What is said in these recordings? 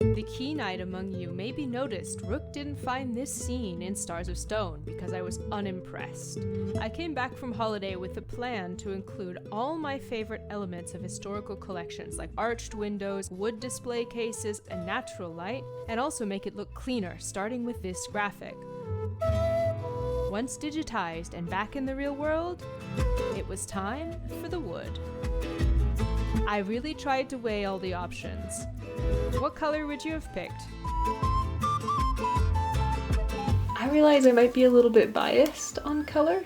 The keen-eyed among you maybe noticed Rook didn't find this scene in Stars of Stone because I was unimpressed. I came back from holiday with a plan to include all my favorite elements of historical collections like arched windows, wood display cases, and natural light, and also make it look cleaner, starting with this graphic. Once digitized and back in the real world, it was time for the wood. I really tried to weigh all the options. What color would you have picked? I realize I might be a little bit biased on color.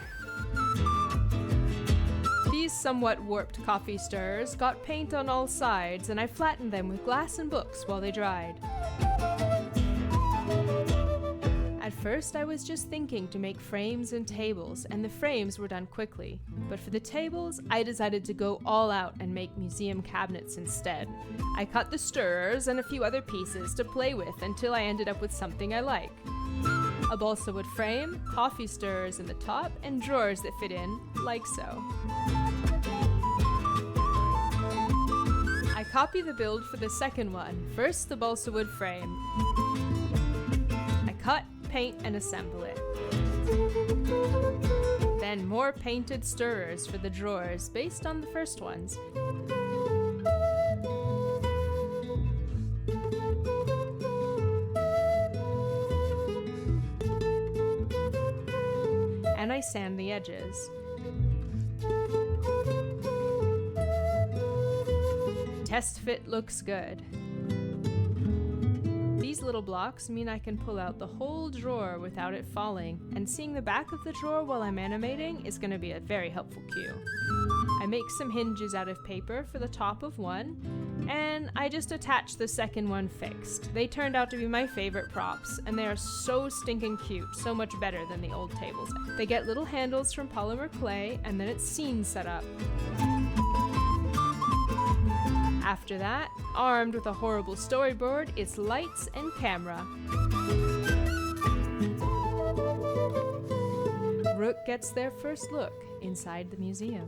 These somewhat warped coffee stirrers got paint on all sides, and I flattened them with glass and books while they dried. At first, I was just thinking to make frames and tables, and the frames were done quickly. But for the tables, I decided to go all out and make museum cabinets instead. I cut the stirrers and a few other pieces to play with until I ended up with something I like. A balsa wood frame, coffee stirrers in the top, and drawers that fit in, like so. I copy the build for the second one. First, the balsa wood frame. I cut, paint, and assemble it. Then more painted stirrers for the drawers based on the first ones. And I sand the edges. Test fit looks good. These little blocks mean I can pull out the whole drawer without it falling, and seeing the back of the drawer while I'm animating is going to be a very helpful cue. I make some hinges out of paper for the top of one, and I just attach the second one fixed. They turned out to be my favorite props, and they are so stinking cute, so much better than the old tables. They get little handles from polymer clay, and then it's scene set up. After that, armed with a horrible storyboard, it's lights and camera. Rook gets their first look inside the museum.